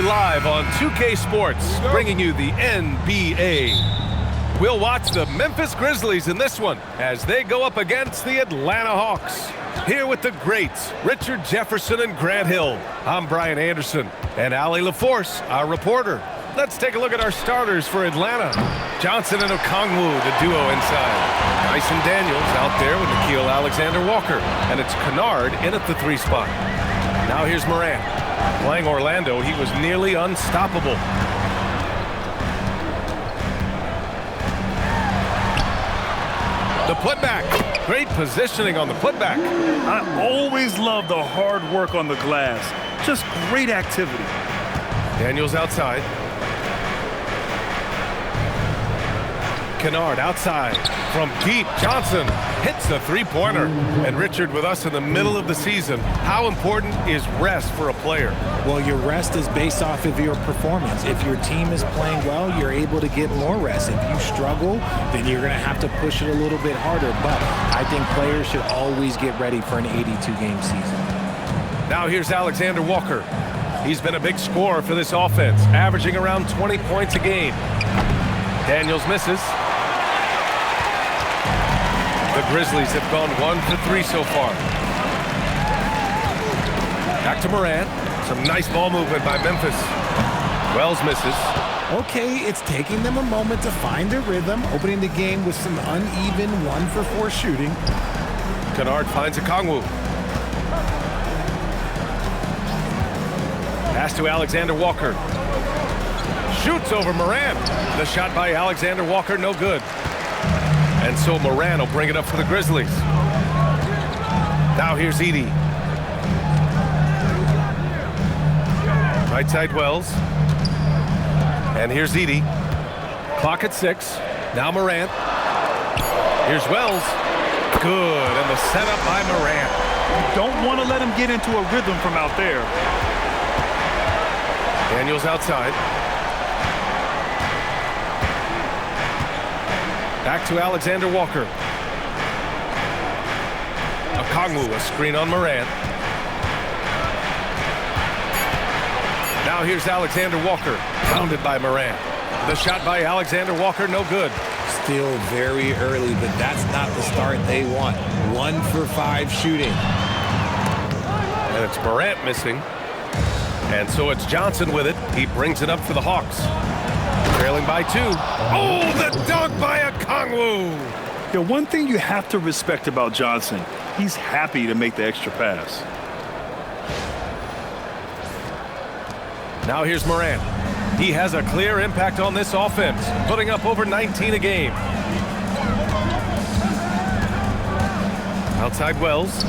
live on 2K Sports, bringing you the NBA. We'll watch the Memphis Grizzlies in this one as they go up against the Atlanta Hawks. Here with the greats, Richard Jefferson and Grant Hill. I'm Brian Anderson, and Allie LaForce, our reporter. Let's take a look at our starters for Atlanta. Johnson and Okongwu, the duo inside. Dyson Daniels out there with Nickeil Alexander-Walker, and it's Kennard in at the 3 spot. Now here's Morant. Playing Orlando, he was nearly unstoppable. The putback. Great positioning on the putback. I always love the hard work on the glass. Just great activity. Daniels outside. Kennard outside. From deep, Johnson hits the three-pointer. And Richard, with us in the middle of the season, how important is rest for a player? Well, your rest is based off of your performance. If your team is playing well, you're able to get more rest. If you struggle, then you're going to have to push it a little bit harder. But I think players should always get ready for an 82-game season. Now here's Alexander-Walker. He's been a big scorer for this offense, averaging around 20 points a game. Daniels misses. The Grizzlies have gone 1 for 3 so far. Back to Morant. Some nice ball movement by Memphis. Wells misses. Okay, it's taking them a moment to find their rhythm, opening the game with some uneven 1 for 4 shooting. Kennard finds Okongwu. Pass to Alexander-Walker. Shoots over Morant. The shot by Alexander-Walker, no good. And so Morant will bring it up for the Grizzlies. Now here's Edey. Right side Wells. And here's Edey. Clock at 6. Now Morant. Here's Wells. Good. And the setup by Morant. You don't want to let him get into a rhythm from out there. Daniels outside. Back to Alexander-Walker. Okongwu, a screen on Morant. Now here's Alexander-Walker, pounded by Morant. The shot by Alexander-Walker, no good. Still very early, but that's not the start they want. 1 for 5 shooting. And it's Morant missing. And so it's Johnson with it. He brings it up for the Hawks. Trailing by 2. Oh, the dunk by Okongwu! Yeah, one thing you have to respect about Johnson, he's happy to make the extra pass. Now here's Morant. He has a clear impact on this offense, putting up over 19 a game. Outside Wells.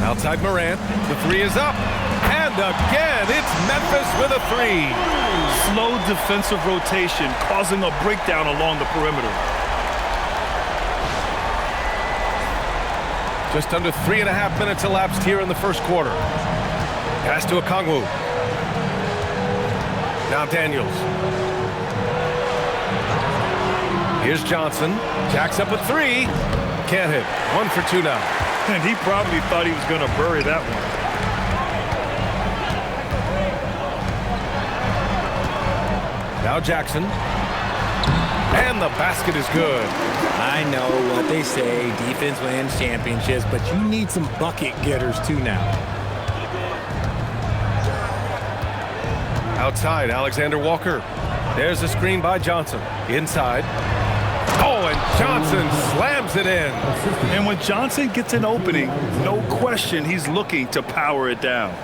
Outside Morant. The 3 is up. And again, it's Memphis with a 3. Slow defensive rotation causing a breakdown along the perimeter. Just under 3.5 minutes elapsed here in the first quarter. Pass to Okongwu. Now Daniels. Here's Johnson. Jacks up a 3. Can't hit. 1 for 2 now. And he probably thought he was going to bury that one. Now Jackson. And the basket is good. I know what they say, defense wins championships, but you need some bucket getters too now. Outside, Alexander-Walker. There's a screen by Johnson. Inside. Oh, and Johnson slams it in. And when Johnson gets an opening, no question he's looking to power it down.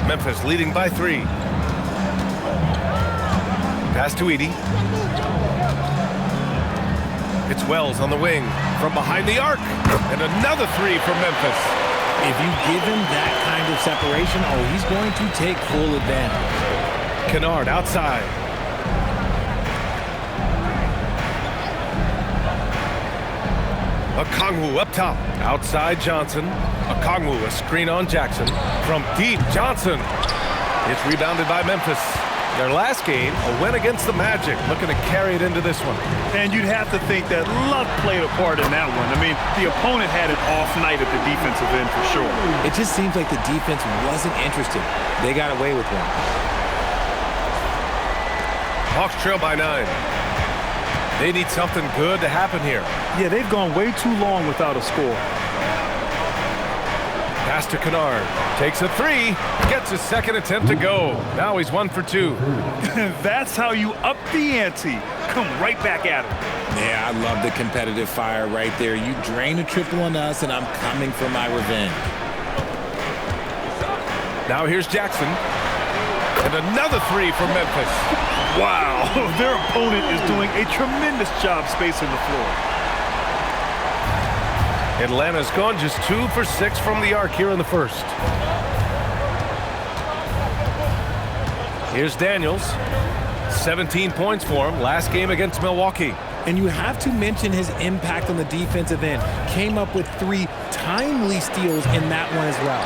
Memphis leading by 3. Pass to Edey. It's Wells on the wing from behind the arc. And another 3 for Memphis. If you give him that kind of separation, oh, he's going to take full advantage. Kennard outside. Okongwu up top. Outside Johnson. Okongwu, a screen on Jackson. From deep, Johnson. It's rebounded by Memphis. Their last game, a win against the Magic, looking to carry it into this one. And you'd have to think that luck played a part in that one. I mean, the opponent had an off night at the defensive end for sure. It just seems like the defense wasn't interested. They got away with one. Hawks trail by 9. They need something good to happen here. Yeah, they've gone way too long without a score. Pass to Kennard. Takes a 3. Gets his second attempt to go. Now he's 1 for 2. That's how you up the ante. Come right back at him. Yeah, I love the competitive fire right there. You drain a triple on us, and I'm coming for my revenge. Now here's Jackson. And another 3 for Memphis. Wow, their opponent is doing a tremendous job spacing the floor. Atlanta's gone just 2 for 6 from the arc here in the first. Here's Daniels. 17 points for him last game against Milwaukee. And you have to mention his impact on the defensive end. Came up with 3 timely steals in that one as well.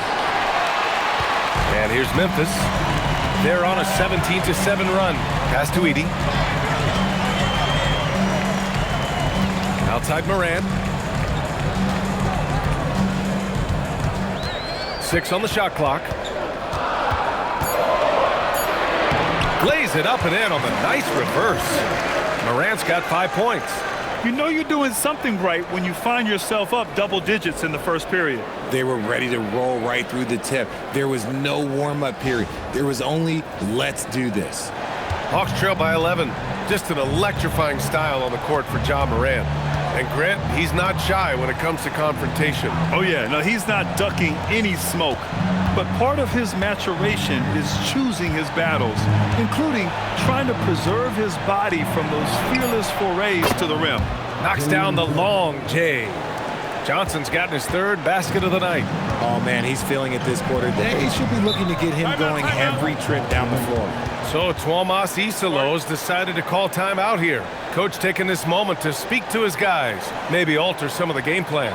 And here's Memphis. They're on a 17-7 run. Pass to Edey. Outside Morant. 6 on the shot clock. Lays it up and in on the nice reverse. Morant's got 5 points. You know you're doing something right when you find yourself up double digits in the first period. They were ready to roll right through the tip. There was no warm-up period. There was only, let's do this. Hawks trail by 11. Just an electrifying style on the court for Ja Morant. And Grant, he's not shy when it comes to confrontation. Oh yeah, no, he's not ducking any smoke. But part of his maturation is choosing his battles, including trying to preserve his body from those fearless forays to the rim. Knocks down the long J. Johnson's gotten his 3rd basket of the night. Oh, man, he's feeling it this quarter. They should be looking to get him going every trip down the floor. So Tuomas Iselo's decided to call timeout here. Coach taking this moment to speak to his guys, maybe alter some of the game plan.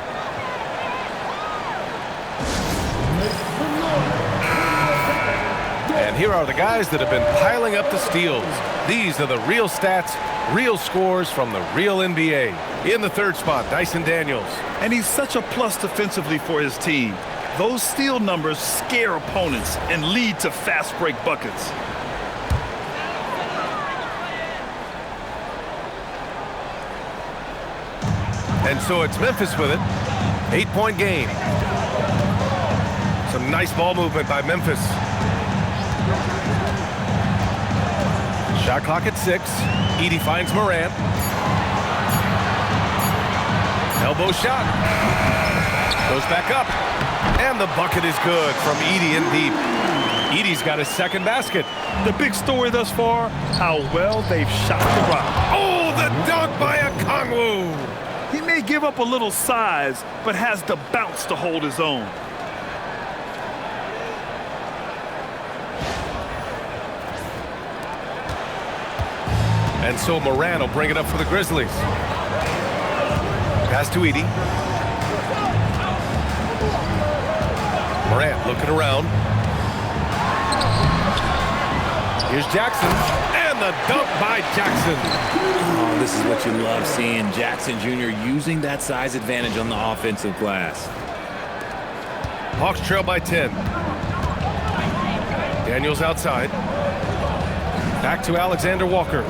And here are the guys that have been piling up the steals. These are the real stats, real scores from the real NBA. In the 3rd spot, Dyson Daniels. And he's such a plus defensively for his team. Those steal numbers scare opponents and lead to fast break buckets. And so it's Memphis with it. 8-point game. Some nice ball movement by Memphis. Shot clock at 6. Edey finds Morant. Elbow shot. Goes back up. And the bucket is good from Edey in deep. Edey's got his 2nd basket. The big story thus far, how well they've shot the rock. Oh, the dunk by Okongwu. He may give up a little size, but has the bounce to hold his own. And so Morant will bring it up for the Grizzlies. Pass to Edey. Morant looking around. Here's Jackson. And the dunk by Jackson. Oh, this is what you love seeing. Jackson Jr. using that size advantage on the offensive glass. Hawks trail by 10. Daniels outside. Back to Alexander Walker.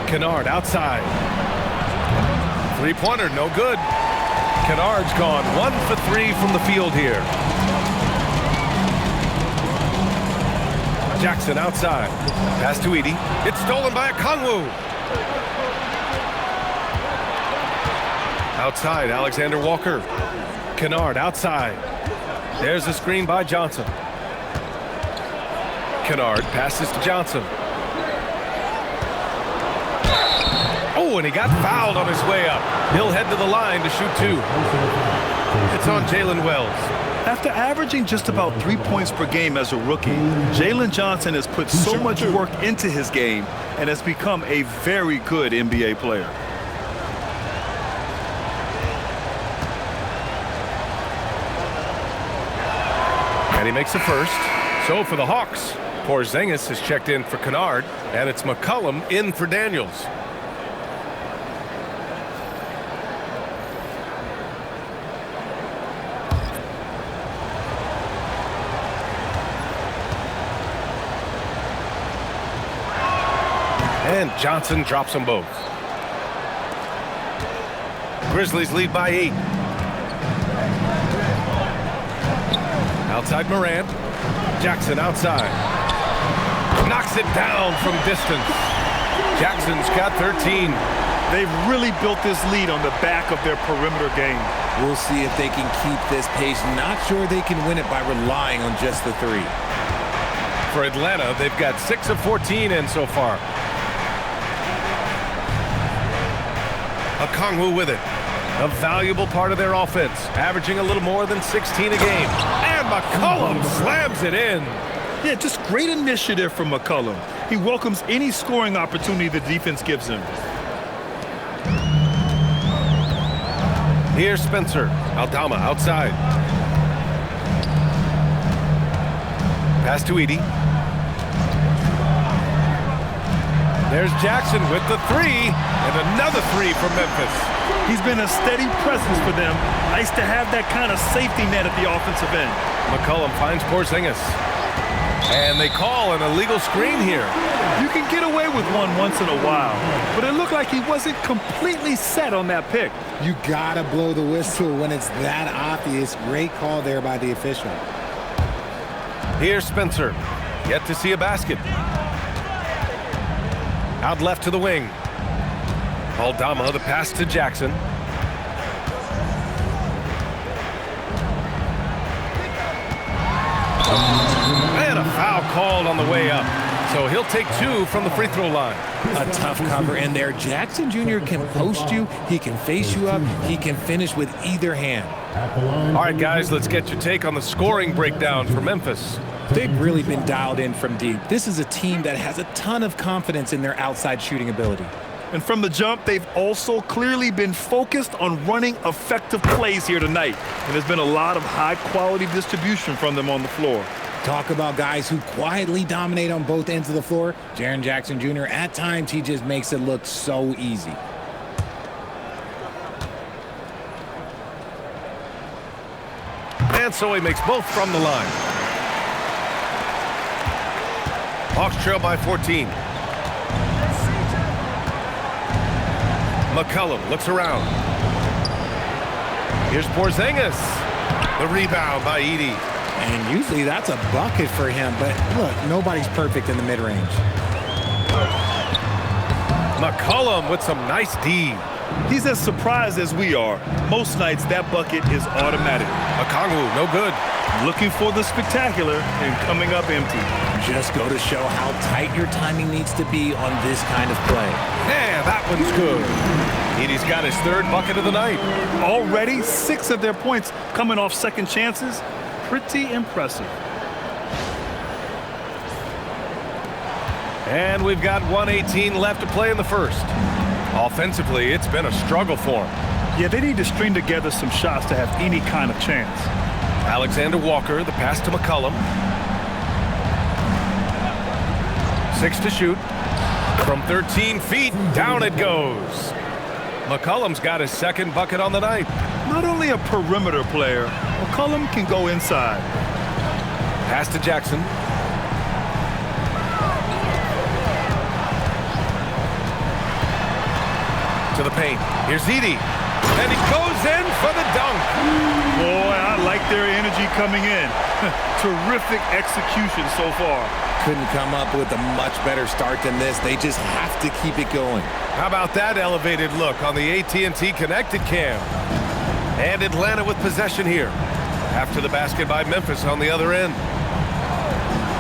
Kennard outside. 3-pointer, no good. Kennard's gone 1 for 3 from the field here. Jackson outside. Pass to Edey. It's stolen by Okongwu. Outside, Alexander Walker. Kennard outside. There's a screen by Johnson. Kennard passes to Johnson. Oh, and he got fouled on his way up. He'll head to the line to shoot 2. It's on Jalen Wells. After averaging just about 3 points per game as a rookie, Jalen Johnson has put so much work into his game and has become a very good NBA player. And he makes the first. So for the Hawks, Porzingis is checked in for Kennard, and it's McCollum in for Daniels. And Johnson drops them both. Grizzlies lead by 8. Outside Morant. Jackson outside. Knocks it down from distance. Jackson's got 13. They've really built this lead on the back of their perimeter game. We'll see if they can keep this pace. Not sure they can win it by relying on just the 3. For Atlanta, they've got 6 of 14 in so far. Okongwu with it. A valuable part of their offense, averaging a little more than 16 a game. And McCollum slams it in. Yeah, just great initiative from McCollum. He welcomes any scoring opportunity the defense gives him. Here's Spencer. Aldama outside. Pass to Edey. There's Jackson with the 3, and another 3 for Memphis. He's been a steady presence for them. Nice to have that kind of safety net at the offensive end. McCollum finds Porzingis. And they call an illegal screen here. You can get away with one once in a while, but it looked like he wasn't completely set on that pick. You gotta blow the whistle when it's that obvious. Great call there by the official. Here's Spencer. Yet to see a basket. Out left to the wing. Aldama, the pass to Jackson. And a foul called on the way up. So he'll take 2 from the free throw line. A tough cover in there. Jackson Jr. can post you. He can face you up. He can finish with either hand. All right, guys, let's get your take on the scoring breakdown for Memphis. They've really been dialed in from deep. This is a team that has a ton of confidence in their outside shooting ability. And from the jump, they've also clearly been focused on running effective plays here tonight. And there's been a lot of high-quality distribution from them on the floor. Talk about guys who quietly dominate on both ends of the floor. Jaren Jackson Jr., at times, he just makes it look so easy. And so he makes both from the line. Hawks trail by 14. McCollum looks around. Here's Porzingis. The rebound by Edey. And usually that's a bucket for him, but look, nobody's perfect in the mid-range. McCollum with some nice D. He's as surprised as we are. Most nights, that bucket is automatic. Okongwu, no good. Looking for the spectacular and coming up empty. Just go to show how tight your timing needs to be on this kind of play. Yeah, that one's good. Edey's got his 3rd bucket of the night. Already 6 of their points coming off second chances. Pretty impressive. And we've got 1:18 left to play in the first. Offensively, it's been a struggle for them. Yeah, they need to string together some shots to have any kind of chance. Alexander Walker, the pass to McCollum. 6 to shoot. From 13 feet, down it goes. McCollum's got his 2nd bucket on the night. Not only a perimeter player, McCollum can go inside. Pass to Jackson. To the paint. Here's Edey. And he goes in for the dunk. Boy, I like their energy coming in. Terrific execution so far. Couldn't come up with a much better start than this. They just have to keep it going. How about that elevated look on the AT&T Connected Cam? And Atlanta with possession here. After the basket by Memphis on the other end.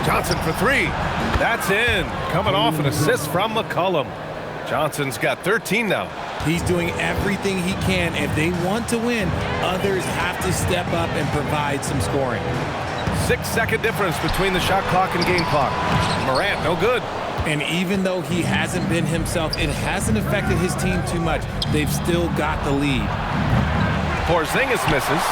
Johnson for 3. That's in. Coming off an assist from McCollum. Johnson's got 13 now. He's doing everything he can. If they want to win, others have to step up and provide some scoring. 6-second difference between the shot clock and game clock. Morant, no good. And even though he hasn't been himself, it hasn't affected his team too much. They've still got the lead. Porzingis misses.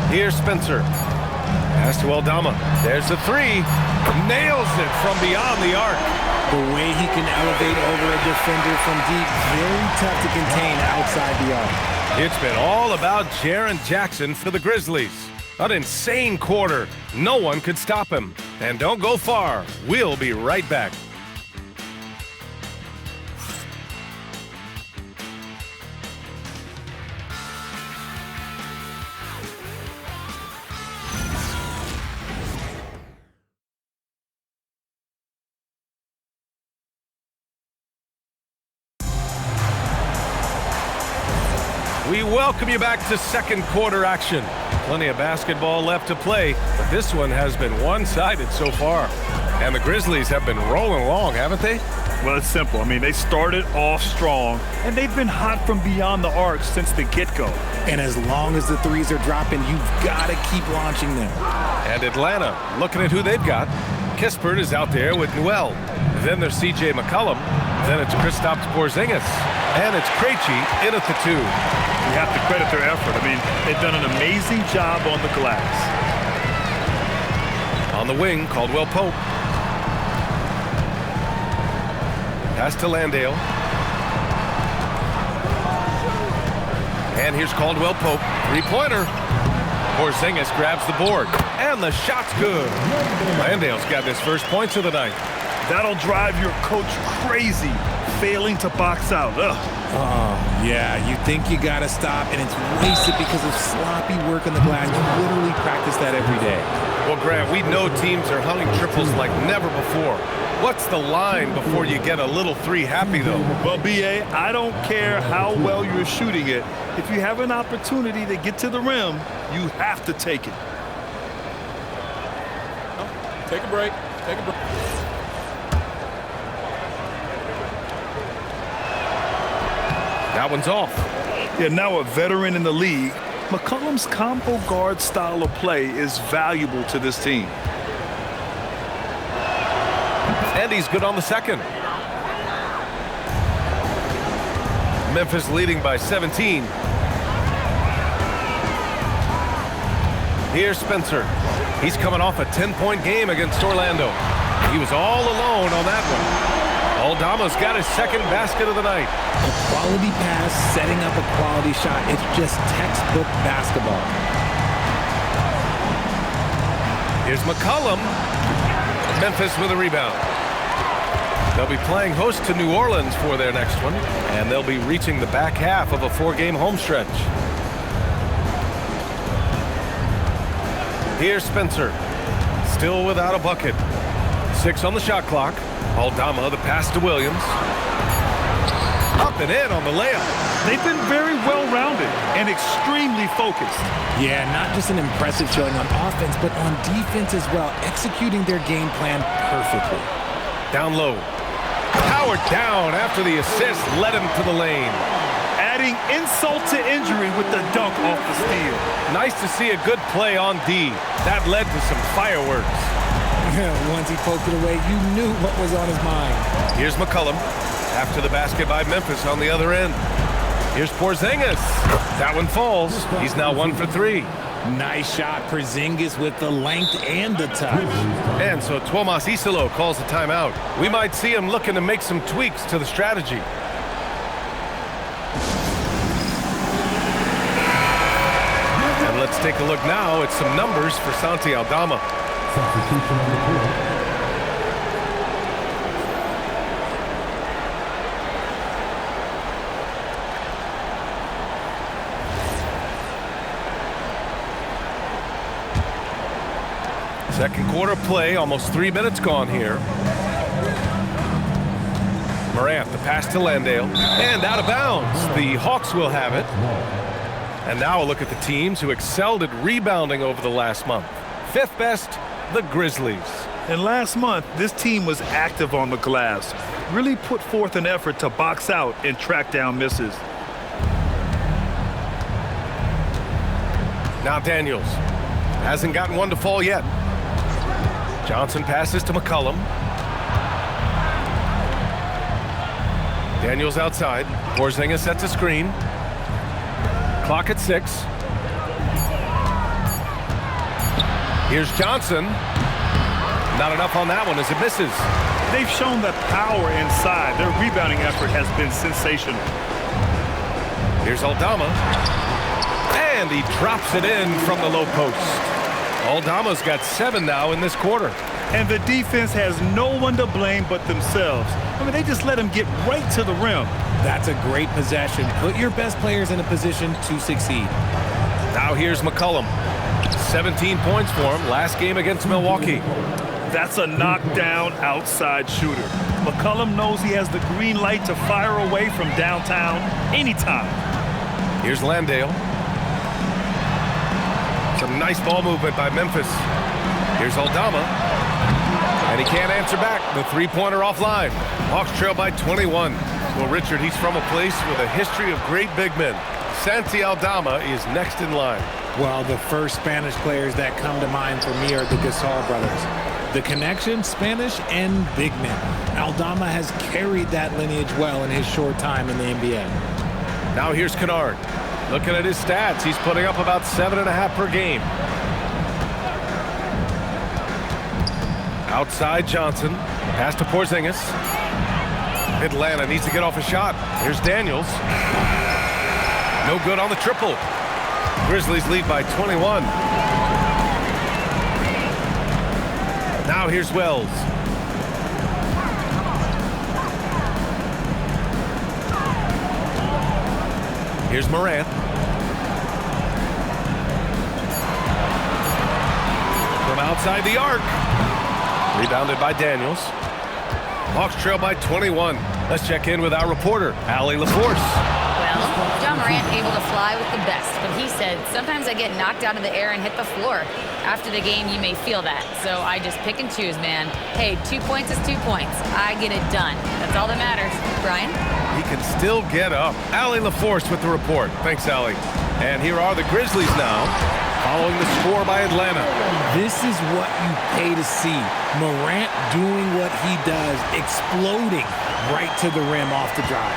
Here's Spencer. Pass to Aldama. There's the three. Nails it from beyond the arc. The way he can elevate over a defender from deep, very tough to contain outside the arc. It's been all about Jaren Jackson for the Grizzlies. An insane quarter. No one could stop him. And don't go far. We'll be right back. We welcome you back to second quarter action. Plenty of basketball left to play, but this one has been one-sided so far. And the Grizzlies have been rolling along, haven't they? Well, it's simple. I mean, they started off strong, and they've been hot from beyond the arc since the get-go. And as long as the threes are dropping, you've got to keep launching them. And Atlanta, looking at who they've got. Kispert is out there with Newell. Then there's C.J. McCollum. Then it's Kristaps Porzingis. And it's Krejci in at the 2. You have to credit their effort. I mean, they've done an amazing job on the glass. On the wing, Caldwell Pope. Pass to Landale. And here's Caldwell Pope. Three-pointer. Porzingis grabs the board. And the shot's good. Landale's got his first points of the night. That'll drive your coach crazy, failing to box out. Yeah, you think you got to stop, and it's wasted because of sloppy work on the glass. You literally practice that every day. Well, Grant, we know teams are hunting triples like never before. What's the line before you get a little three happy, though? Well, B.A., I don't care how well you're shooting it. If you have an opportunity to get to the rim, you have to take it. Take a break. Take a break. That one's off. Yeah, now a veteran in the league, McCollum's combo guard style of play is valuable to this team. And he's good on the second. Memphis leading by 17. Here's Spencer. He's coming off a 10-point game against Orlando. He was all alone on that one. Aldama's got his second basket of the night. A quality pass, setting up a quality shot. It's just textbook basketball. Here's McCollum. Memphis with a rebound. They'll be playing host to New Orleans for their next one, and they'll be reaching the back half of a 4-game home stretch. Here's Spencer. Still without a bucket. 6 on the shot clock. Aldama, the pass to Williams. Up and in on the layup. They've been very well-rounded and extremely focused. Yeah, not just an impressive showing on offense, but on defense as well, executing their game plan perfectly. Down low. Powered down after the assist led him to the lane. Adding insult to injury with the dunk off the steal. Nice to see a good play on D. That led to some fireworks. Once he poked it away, you knew what was on his mind. Here's McCollum. After the basket by Memphis on the other end. Here's Porzingis. That one falls. He's now 1 for 3. Nice shot. Porzingis with the length and the touch. And so Tuomas Isolo calls the timeout. We might see him looking to make some tweaks to the strategy. And let's take a look now at some numbers for Santi Aldama. Second quarter play, almost 3 minutes gone here. Morant, the pass to Landale, and out of bounds. The Hawks will have it. And now a look at the teams who excelled at rebounding over the last month. 5th best, the Grizzlies. And last month, this team was active on the glass. Really put forth an effort to box out and track down misses. Now Daniels. Hasn't gotten one to fall yet. Johnson passes to McCollum. Daniels outside. Porzingis sets a screen. Clock at 6. Here's Johnson. Not enough on that one as it misses. They've shown that power inside. Their rebounding effort has been sensational. Here's Aldama. And he drops it in from the low post. Aldama's got 7 now in this quarter. And the defense has no one to blame but themselves. I mean, they just let him get right to the rim. That's a great possession. Put your best players in a position to succeed. Now here's McCollum. 17 points for him last game against Milwaukee. That's a knockdown outside shooter. McCollum knows he has the green light to fire away from downtown anytime. Here's Landale. Some nice ball movement by Memphis. Here's Aldama. And he can't answer back. The three-pointer offline. Hawks trail by 21. Well, Richard, he's from a place with a history of great big men. Santi Aldama is next in line. Well, the first Spanish players that come to mind for me are the Gasol brothers. The connection, Spanish and big men. Aldama has carried that lineage well in his short time in the NBA. Now here's Kennard. Looking at his stats, he's putting up about 7.5 per game. Outside Johnson. Pass to Porzingis. Atlanta needs to get off a shot. Here's Daniels. No good on the triple. Grizzlies lead by 21. Now here's Wells. Here's Morant. From outside the arc. Rebounded by Daniels. Hawks trail by 21. Let's check in with our reporter, Allie LaForce. Well, Ja Morant able to fly with the best, but he said, sometimes I get knocked out of the air and hit the floor. After the game, you may feel that, so I just pick and choose, man. Hey, 2 points is 2 points. I get it done. That's all that matters. Brian? He can still get up. Allie LaForce with the report. Thanks, Allie. And here are the Grizzlies now, following the score by Atlanta. This is what you pay to see. Morant doing what he does, exploding right to the rim off the drive.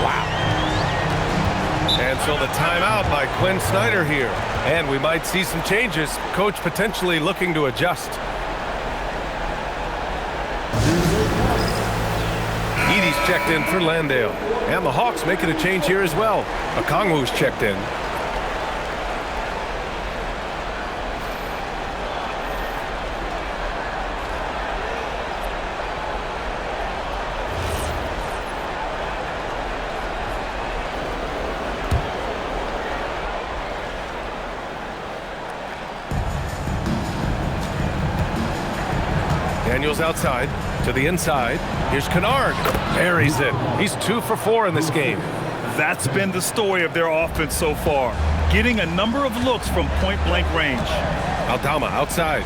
Wow. And so the timeout by Quinn Snyder here. And we might see some changes. Coach potentially looking to adjust. Edey's checked in for Landale. And the Hawks making a change here as well. Okongwu's checked in. Daniels outside to the inside. Here's Kennard. Buries it. He's 2 for 4 in this game. That's been the story of their offense so far. Getting a number of looks from point-blank range. Aldama outside.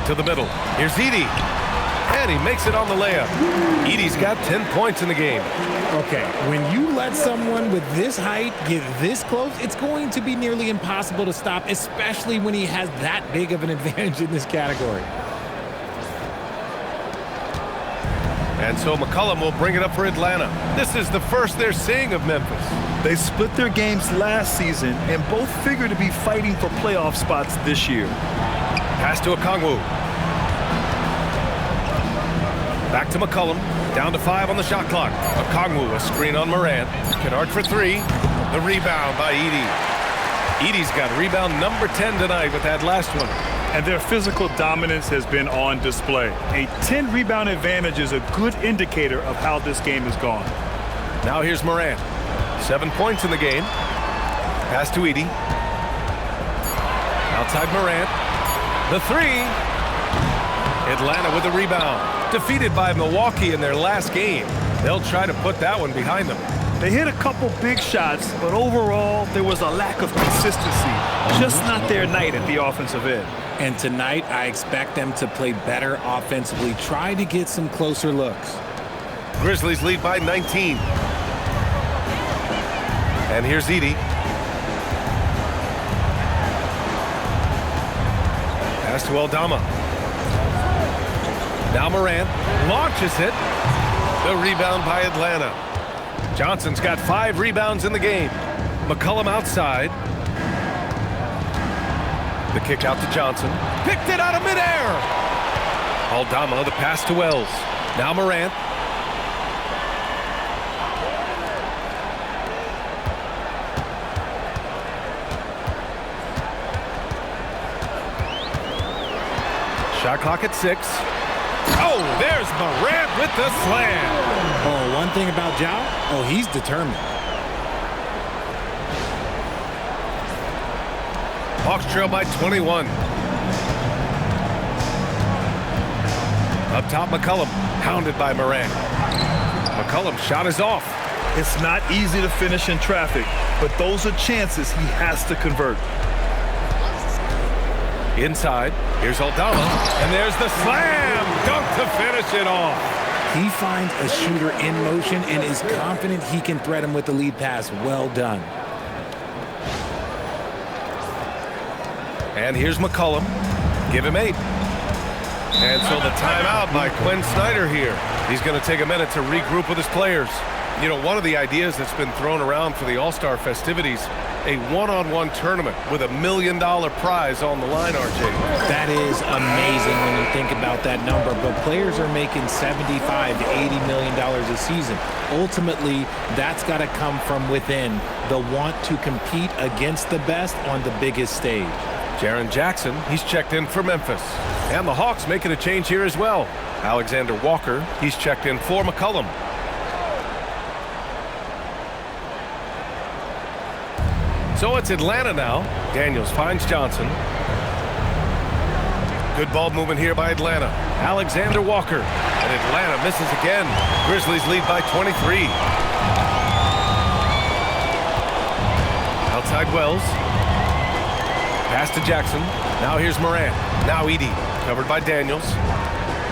To the middle. Here's Edey. And he makes it on the layup. Edey's got 10 points in the game. Okay, when you let someone with this height get this close, it's going to be nearly impossible to stop, especially when he has that big of an advantage in this category. And so McCollum will bring it up for Atlanta. This is the first they're seeing of Memphis. They split their games last season and both figure to be fighting for playoff spots this year. Pass to Okongwu. Back to McCollum. Down to 5 on the shot clock. Okongwu, a screen on Morant. Kennard for 3. The rebound by Edey. Edey's got rebound number 10 tonight with that last one. And their physical dominance has been on display. A 10-rebound advantage is a good indicator of how this game has gone. Now here's Morant. 7 points in the game. Pass to Edey. Outside Morant. The 3. Atlanta with the rebound. Defeated by Milwaukee in their last game. They'll try to put that one behind them. They hit a couple big shots, but overall, there was a lack of consistency. Just not their night at the offensive end. And tonight, I expect them to play better offensively. Try to get some closer looks. Grizzlies lead by 19. And here's Edey. Pass to Aldama. Now Morant launches it. The rebound by Atlanta. Johnson's got 5 rebounds in the game. McCollum outside. The kick out to Johnson. Picked it out of midair. Aldama, the pass to Wells. Now Morant. Shot clock at 6. Oh, there's Morant with the slam. Oh, one thing about Ja, oh, he's determined. Hawks trail by 21. Up top, McCollum, pounded by Morant. McCollum's shot is off. It's not easy to finish in traffic, but those are chances he has to convert. Inside, here's Aldama, and there's the slam dunk to finish it off. He finds a shooter in motion and is confident he can thread him with the lead pass. Well done. And here's McCollum. Give him 8. And so the timeout by Quinn Snyder here. He's going to take a minute to regroup with his players. You know, one of the ideas that's been thrown around for the All-Star festivities, a one-on-one tournament with $1 million prize on the line, RJ. That is amazing when you think about that number, but players are making $75 to $80 million a season. Ultimately, that's got to come from within, the want to compete against the best on the biggest stage. Jaren Jackson, he's checked in for Memphis. And the Hawks making a change here as well. Alexander Walker, he's checked in for McCollum. So it's Atlanta now. Daniels finds Johnson. Good ball movement here by Atlanta. Alexander Walker. And Atlanta misses again. Grizzlies lead by 23. Outside Wells. Pass to Jackson. Now here's Morant. Now Edey. Covered by Daniels.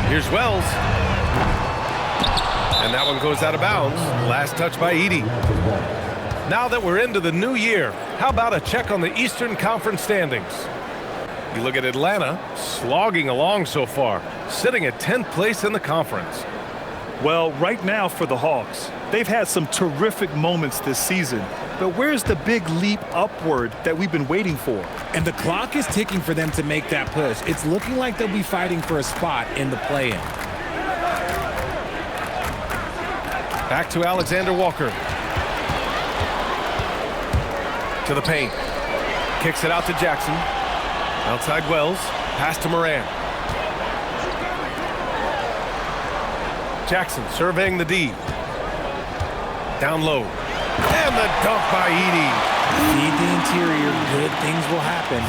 Here's Wells. And that one goes out of bounds. Last touch by Edey. Now that we're into the new year, how about a check on the Eastern Conference standings? You look at Atlanta, slogging along so far, sitting at 10th place in the conference. Well, right now for the Hawks, they've had some terrific moments this season. But where's the big leap upward that we've been waiting for? And the clock is ticking for them to make that push. It's looking like they'll be fighting for a spot in the play-in. Back to Alexander Walker. To the paint. Kicks it out to Jackson. Outside Wells. Pass to Morant. Jackson surveying the D. Down low. And the dunk by Edey. Feed the interior. Good things will happen.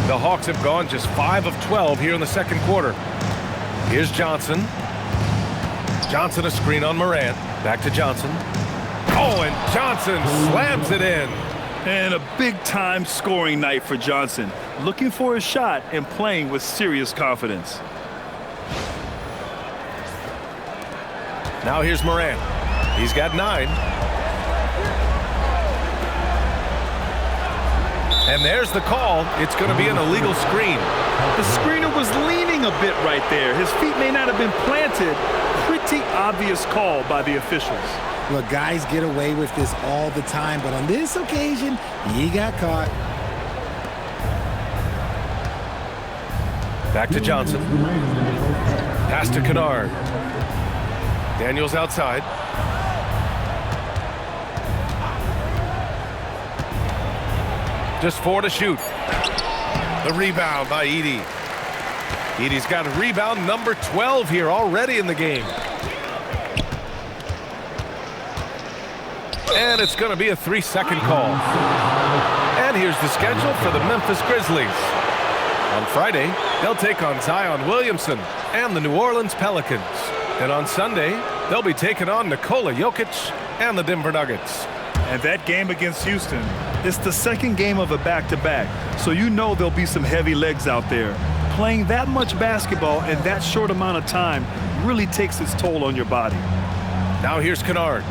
The Hawks have gone just 5 of 12 here in the second quarter. Here's Johnson. Johnson a screen on Morant. Back to Johnson. Oh, and Johnson slams it in. And a big-time scoring night for Johnson. Looking for a shot and playing with serious confidence. Now here's Morant. He's got 9. And there's the call. It's going to be an illegal screen. The screener was leaning a bit right there. His feet may not have been planted. Pretty obvious call by the officials. Look, guys get away with this all the time, but on this occasion, he got caught. Back to Johnson. Pass to Kennard. Daniels outside. Just 4 to shoot. The rebound by Edey. Edey's got a rebound number 12 here already in the game. And it's going to be a 3-second call. And here's the schedule for the Memphis Grizzlies. On Friday, they'll take on Zion Williamson and the New Orleans Pelicans. And on Sunday, they'll be taking on Nikola Jokic and the Denver Nuggets. And that game against Houston, it's the second game of a back-to-back. So you know there'll be some heavy legs out there. Playing that much basketball in that short amount of time really takes its toll on your body. Now here's Kennard.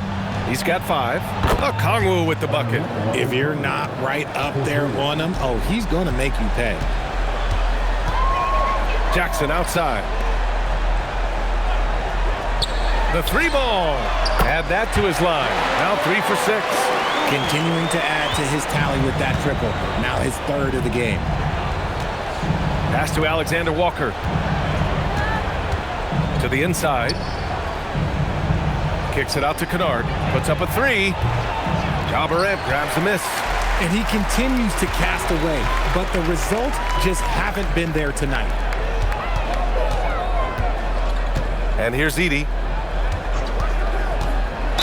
He's got 5. Okongwu with the bucket. If you're not right up there on him, oh, he's going to make you pay. Jackson outside. The three ball. Add that to his line. Now 3 for 6. Continuing to add to his tally with that triple. Now his third of the game. Pass to Alexander Walker. To the inside. Kicks it out to Kennard. Puts up a 3. Ja Morant grabs a miss. And he continues to cast away, but the results just haven't been there tonight. And here's Edey.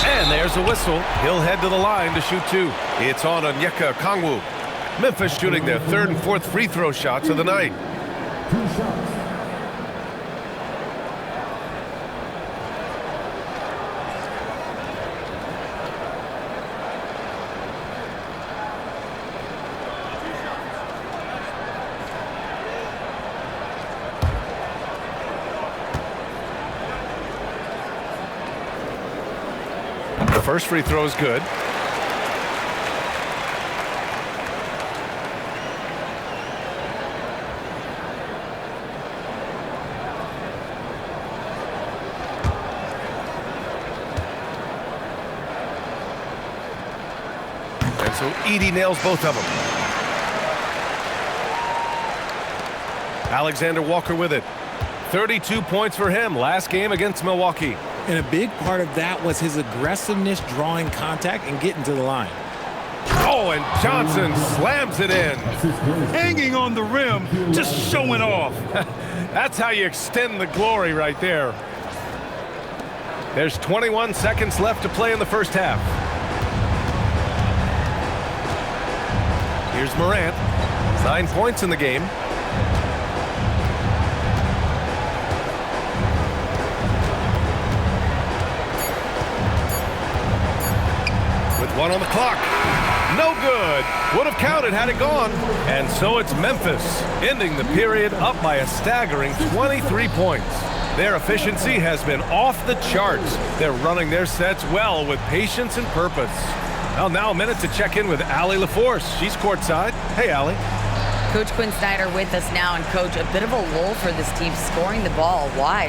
And there's a whistle. He'll head to the line to shoot 2. It's on Onyeka Okongwu. Memphis shooting their 3rd and 4th free throw shots of the night. The first free throw is good. And so Edey nails both of them. Alexander Walker with it. 32 points for him last game against Milwaukee. And a big part of that was his aggressiveness, drawing contact and getting to the line. Oh, and Johnson slams it in. Hanging on the rim, just showing off. That's how you extend the glory right there. There's 21 seconds left to play in the first half. Here's Morant. 9 points in the game. With 1 on the clock. No good. Would have counted had it gone. And so it's Memphis ending the period up by a staggering 23 points. Their efficiency has been off the charts. They're running their sets well with patience and purpose. Well, now a minute to check in with Allie LaForce. She's courtside. Hey, Allie. Coach Quinn Snyder with us now, and Coach, a bit of a lull for this team scoring the ball. Why?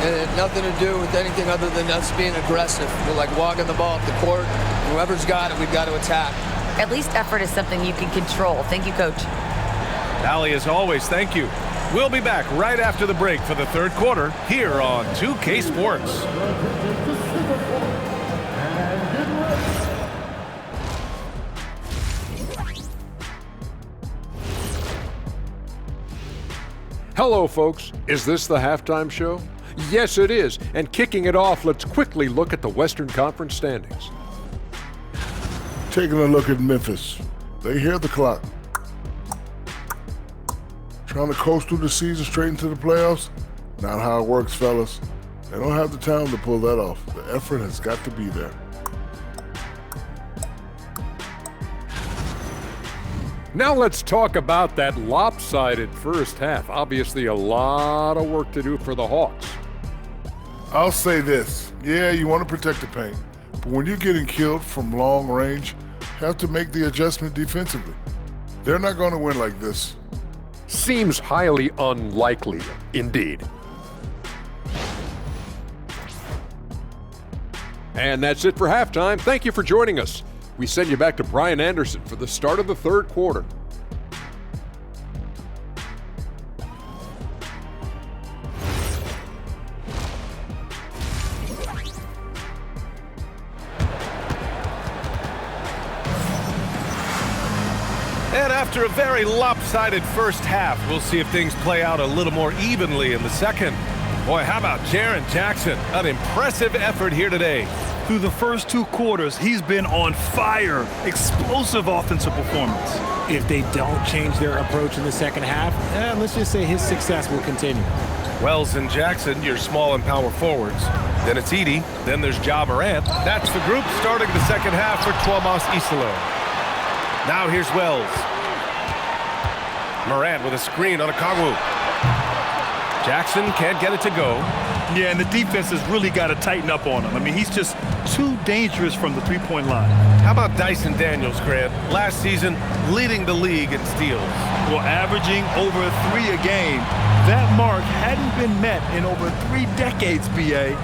It had nothing to do with anything other than us being aggressive. We're like walking the ball up the court. Whoever's got it, we've got to attack. At least effort is something you can control. Thank you, Coach. Allie, as always, thank you. We'll be back right after the break for the third quarter here on 2K Sports. Hello, folks. Is this the halftime show? Yes, it is. And kicking it off, let's quickly look at the Western Conference standings. Taking a look at Memphis. They hear the clock. Trying to coast through the season straight into the playoffs? Not how it works, fellas. They don't have the talent to pull that off. The effort has got to be there. Now let's talk about that lopsided first half. Obviously a lot of work to do for the Hawks. I'll say this. Yeah, you want to protect the paint. But when you're getting killed from long range, you have to make the adjustment defensively. They're not going to win like this. Seems highly unlikely, indeed. And that's it for halftime. Thank you for joining us. We send you back to Brian Anderson for the start of the third quarter. And after a very lopsided first half, we'll see if things play out a little more evenly in the second. Boy, how about Jaren Jackson? An impressive effort here today. Through the first 2 quarters, he's been on fire. Explosive offensive performance. If they don't change their approach in the second half, let's just say his success will continue. Wells and Jackson, your small and power forwards. Then it's Edey. Then there's Ja Morant. That's the group starting the second half for Tuomas Isalo. Now here's Wells. Morant with a screen on Okongwu. Jackson can't get it to go. Yeah, and the defense has really got to tighten up on him. I mean, he's just too dangerous from the three-point line. How about Dyson Daniels, Grant? Last season, leading the league in steals. Well, averaging over 3 a game. That mark hadn't been met in over 3 decades, BA.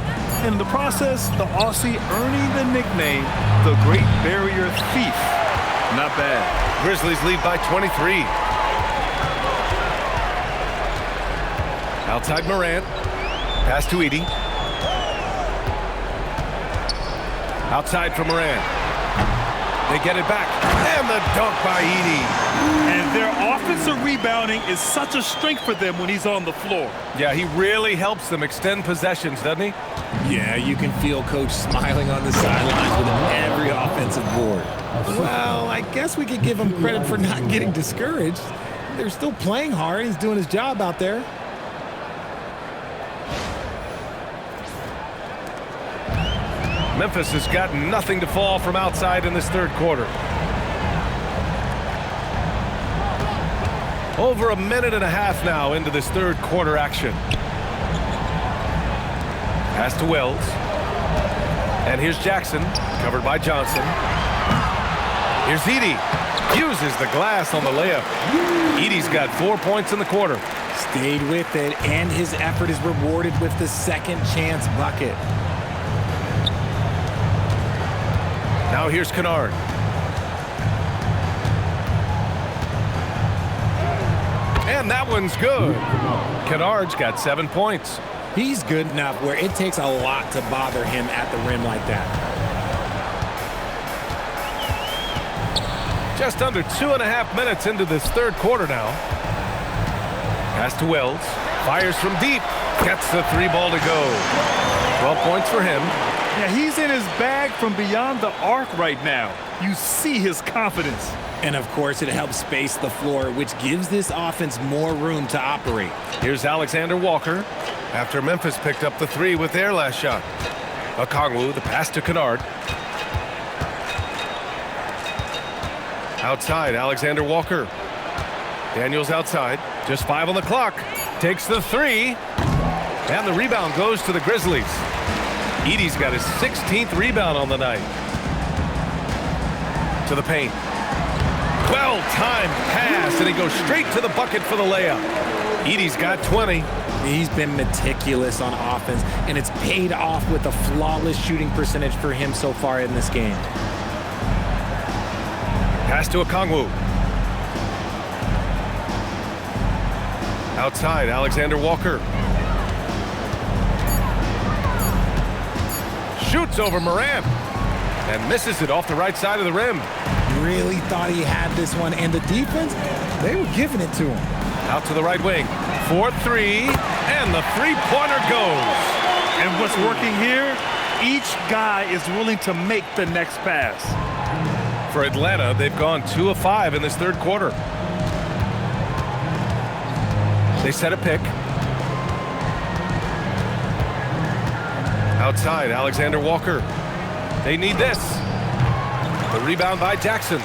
And in the process, the Aussie earning the nickname, the Great Barrier Thief. Not bad. Grizzlies lead by 23. Outside Morant. Pass to Edey. Outside for Morant. They get it back. And the dunk by Edey. And their offensive rebounding is such a strength for them when he's on the floor. Yeah, he really helps them extend possessions, doesn't he? Yeah, you can feel Coach smiling on the sidelines with every offensive board. Well, I guess we could give him credit for not getting discouraged. They're still playing hard. He's doing his job out there. Memphis has got nothing to fall from outside in this third quarter. Over a minute and a half now into this third quarter action. Pass to Wells. And here's Jackson, covered by Johnson. Here's Edey. Uses the glass on the layup. Edey's got 4 points in the quarter. Stayed with it, and his effort is rewarded with the second chance bucket. Now here's Kennard. And that one's good. Kennard's got 7 points. He's good enough where it takes a lot to bother him at the rim like that. Just under 2.5 minutes into this third quarter now. Pass to Wells. Fires from deep. Gets the 3 ball to go. 12 points for him. Yeah, he's in his bag from beyond the arc right now. You see his confidence. And, of course, it helps space the floor, which gives this offense more room to operate. Here's Alexander Walker after Memphis picked up the 3 with their last shot. Okongwu, the pass to Kennard. Outside, Alexander Walker. Daniels outside. Just 5 on the clock. Takes the 3. And the rebound goes to the Grizzlies. Edey's got his 16th rebound on the night. To the paint. Well-timed pass, and he goes straight to the bucket for the layup. Edey's got 20. He's been meticulous on offense, and it's paid off with a flawless shooting percentage for him so far in this game. Pass to Okongwu. Outside, Alexander Walker. Shoots over Morant and misses it off the right side of the rim. Really thought he had this one, and the defense, they were giving it to him. Out to the right wing. 4-3, and the three-pointer goes. And what's working here, each guy is willing to make the next pass. For Atlanta, they've gone 2 of 5 in this third quarter. They set a pick. Outside, Alexander Walker. They need this. The rebound by Jackson.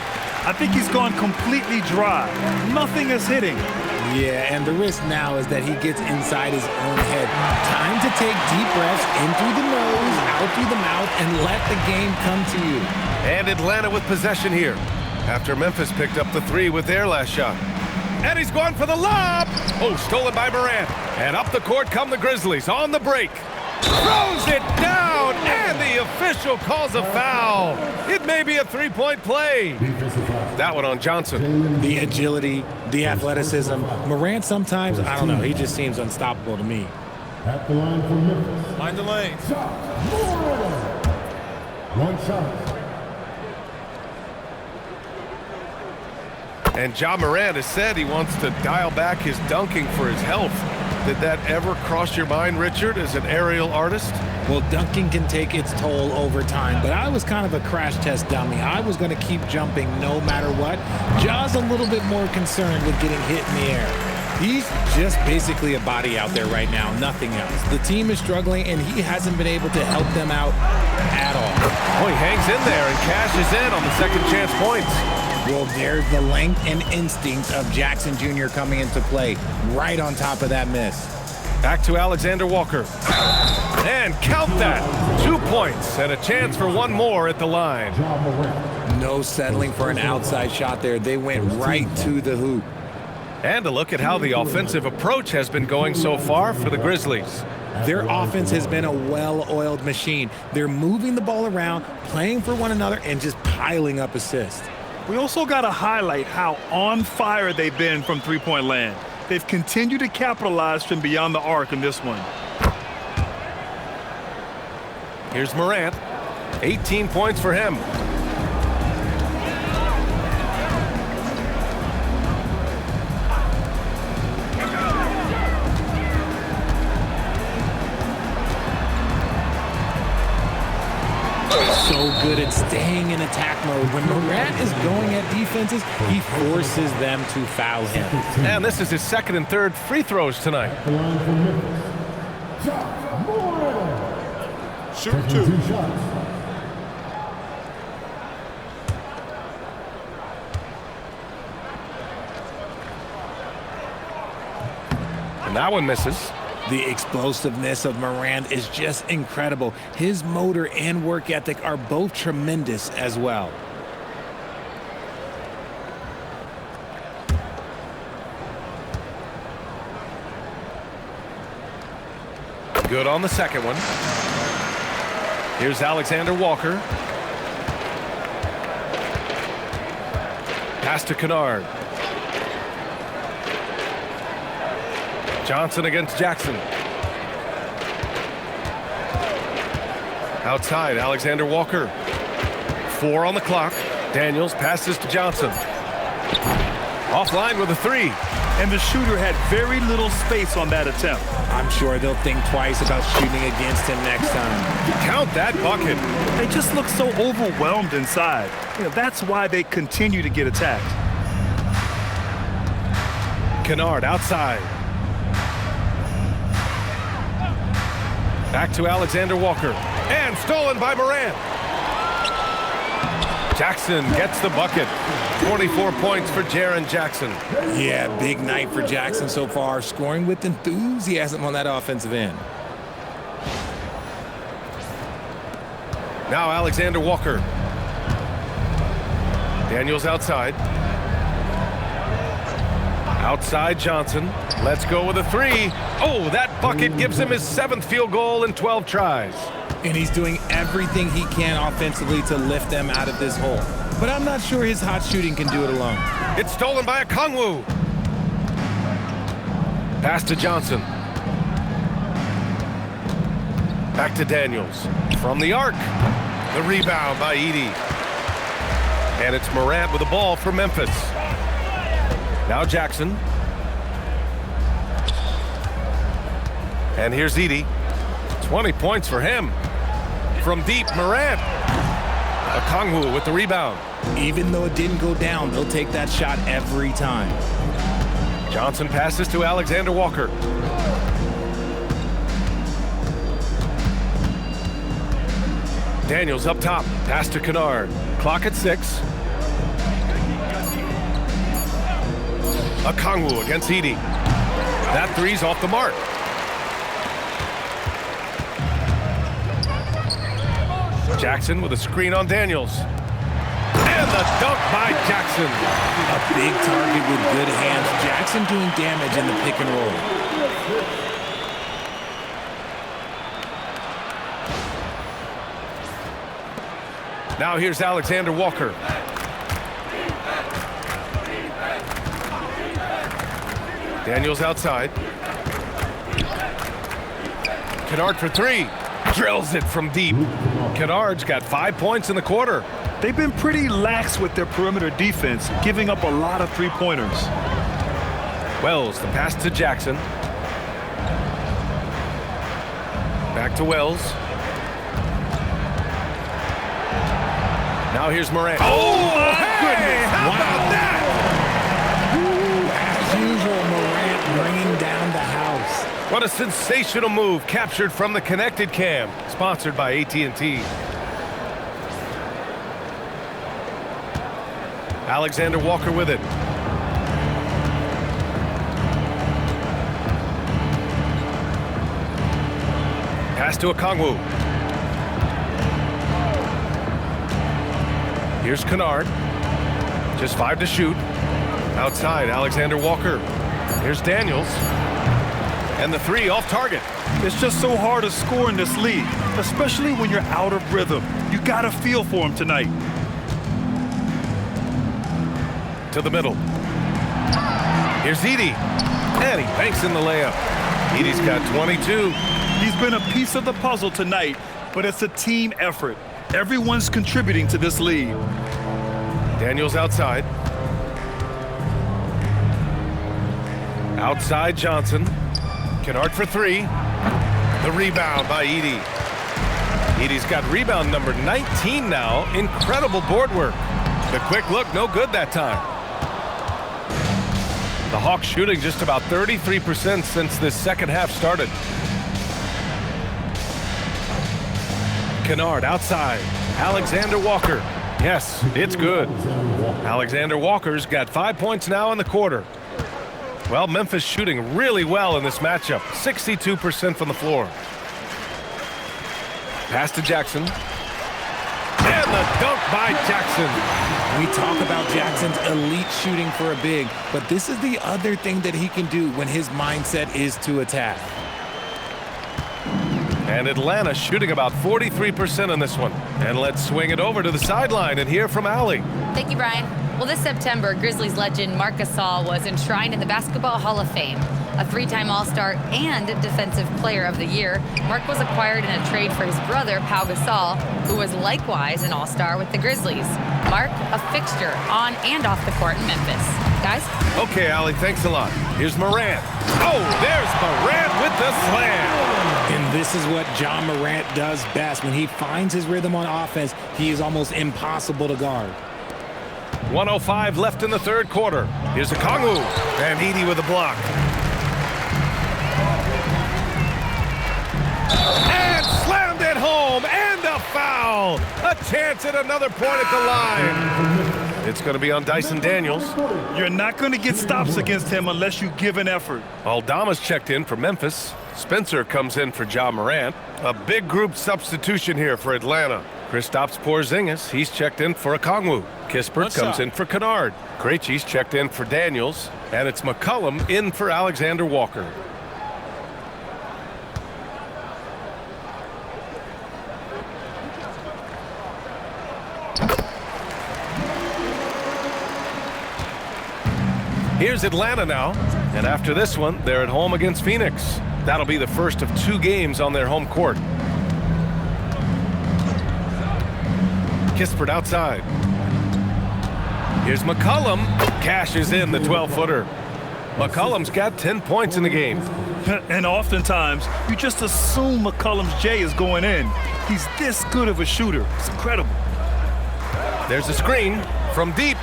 I think he's gone completely dry. Nothing is hitting. Yeah, and the risk now is that he gets inside his own head. Time to take deep breaths in through the nose, out through the mouth, and let the game come to you. And Atlanta with possession here after Memphis picked up the 3 with their last shot. And he's going for the lob. Oh, stolen by Morant. And up the court come the Grizzlies on the break. Throws it down, and the official calls a foul. It may be a 3-point play. That one on Johnson. The agility, the athleticism. Morant sometimes, I don't know, he just seems unstoppable to me. At the line for Memphis. Mind the lane. One shot. And Ja Morant has said he wants to dial back his dunking for his health. Did that ever cross your mind, Richard, as an aerial artist? Well, dunking can take its toll over time, but I was kind of a crash test dummy. I was going to keep jumping no matter what. Ja's a little bit more concerned with getting hit in the air. He's just basically a body out there right now, nothing else. The team is struggling, and he hasn't been able to help them out at all. Oh, he hangs in there and cashes in on the second chance points. Well, there's the length and instinct of Jackson Jr. coming into play right on top of that miss. Back to Alexander Walker. And count that. 2 points and a chance for one more at the line. Ja Morant. No settling for an outside shot there. They went right to the hoop. And a look at how the offensive approach has been going so far for the Grizzlies. Their offense has been a well-oiled machine. They're moving the ball around, playing for one another, and just piling up assists. We also got to highlight how on fire they've been from three-point land. They've continued to capitalize from beyond the arc in this one. Here's Morant. 18 points for him. So good at staying in attack mode. When Morant is going at defenses, he forces them to foul him. And this is his second and third free throws tonight. At the line for Memphis. Ja Morant. Shoot Taking 2 2. shots. And that one misses. The explosiveness of Morant is just incredible. His motor and work ethic are both tremendous as well. Good on the second one. Here's Alexander Walker. Pass to Kennard. Johnson against Jackson. Outside, Alexander Walker. 4 on the clock. Daniels passes to Johnson. Offline with a 3. And the shooter had very little space on that attempt. I'm sure they'll think twice about shooting against him next time. Count that bucket. They just look so overwhelmed inside. That's why they continue to get attacked. Kennard outside. Back to Alexander Walker. And stolen by Morant. Jackson gets the bucket. 24 points for Jaren Jackson. Yeah, big night for Jackson so far, scoring with enthusiasm on that offensive end. Now Alexander Walker. Daniels outside. Outside Johnson. Let's go with a 3. Oh, that bucket gives him his 7th field goal in 12 tries. And he's doing everything he can offensively to lift them out of this hole. But I'm not sure his hot shooting can do it alone. It's stolen by Okongwu. Pass to Johnson. Back to Daniels. From the arc. The rebound by Edey. And it's Morant with the ball for Memphis. Now Jackson. And here's Edey. 20 points for him. From deep, Morant. Okongwu with the rebound. Even though it didn't go down, they'll take that shot every time. Johnson passes to Alexander Walker. Daniels up top. Pass to Kennard. Clock at 6. Okongwu against Edey. That 3's off the mark. Jackson with a screen on Daniels. And the dunk by Jackson. A big target with good hands. Jackson doing damage in the pick and roll. Now here's Alexander Walker. Daniels outside. Kennard for 3. Drills it from deep. Kennard's got 5 points in the quarter. They've been pretty lax with their perimeter defense, giving up a lot of three-pointers. Wells, the pass to Jackson. Back to Wells. Now here's Morant. Oh, my goodness! How about that? As usual, Morant bringing down the house. What a sensational move captured from the connected cam, sponsored by AT&T. Alexander Walker with it. Pass to Okongwu. Here's Kennard. Just 5 to shoot. Outside, Alexander Walker. Here's Daniels. And the 3 off target. It's just so hard to score in this league, especially when you're out of rhythm. You got to feel for him tonight. To the middle. Here's Edey. And he banks in the layup. Edey's got 22. He's been a piece of the puzzle tonight, but it's a team effort. Everyone's contributing to this lead. Daniels outside. Outside Johnson. Kennard for 3. The rebound by Edey. Edey's got rebound number 19 now. Incredible board work. The quick look, no good that time. The Hawks shooting just about 33% since this second half started. Kennard outside. Alexander Walker. Yes, it's good. Alexander Walker's got 5 points now in the quarter. Well, Memphis shooting really well in this matchup. 62% from the floor. Pass to Jackson. And the dunk by Jackson. We talk about Jackson's elite shooting for a big, but this is the other thing that he can do when his mindset is to attack. And Atlanta shooting about 43% on this one. And let's swing it over to the sideline and hear from Allie. Thank you, Brian. Well, this September, Grizzlies legend Marc Gasol was enshrined in the Basketball Hall of Fame. A 3-time All-Star and Defensive Player of the Year, Marc was acquired in a trade for his brother, Pau Gasol, who was likewise an All-Star with the Grizzlies. Marc, a fixture on and off the court in Memphis. Guys? Okay, Allie, thanks a lot. Here's Morant. Oh, there's Morant with the slam. And this is what Ja Morant does best. When he finds his rhythm on offense, he is almost impossible to guard. 1:05 left in the third quarter. Here's Okongwu. And Edey with a block. And slammed it home. And a foul. A chance at another point at the line. It's going to be on Dyson Daniels. You're not going to get stops against him unless you give an effort. Aldama's checked in for Memphis. Spencer comes in for Ja Morant. A big group substitution here for Atlanta. Kristaps Porzingis, he's checked in for Okongwu. Kispert comes in for Kennard. Krejci's checked in for Daniels. And it's McCollum in for Alexander Walker. Here's Atlanta now. And after this one, they're at home against Phoenix. That'll be the first of 2 games on their home court. Kispert outside. Here's McCollum. Cashes in the 12-footer. McCollum's got 10 points in the game. And oftentimes, you just assume McCollum's J is going in. He's this good of a shooter. It's incredible. There's a screen from deep.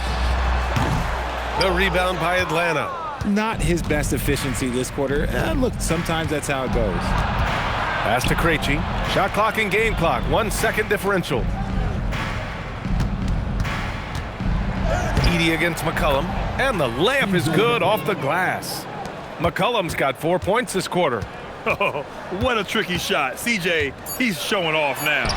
The rebound by Atlanta. Not his best efficiency this quarter. Look, sometimes that's how it goes. Pass to Krejci. Shot clock and game clock. 1 second differential. Edey against McCollum. And the layup is good off the glass. McCollum's got 4 points this quarter. Oh, what a tricky shot. CJ, he's showing off now.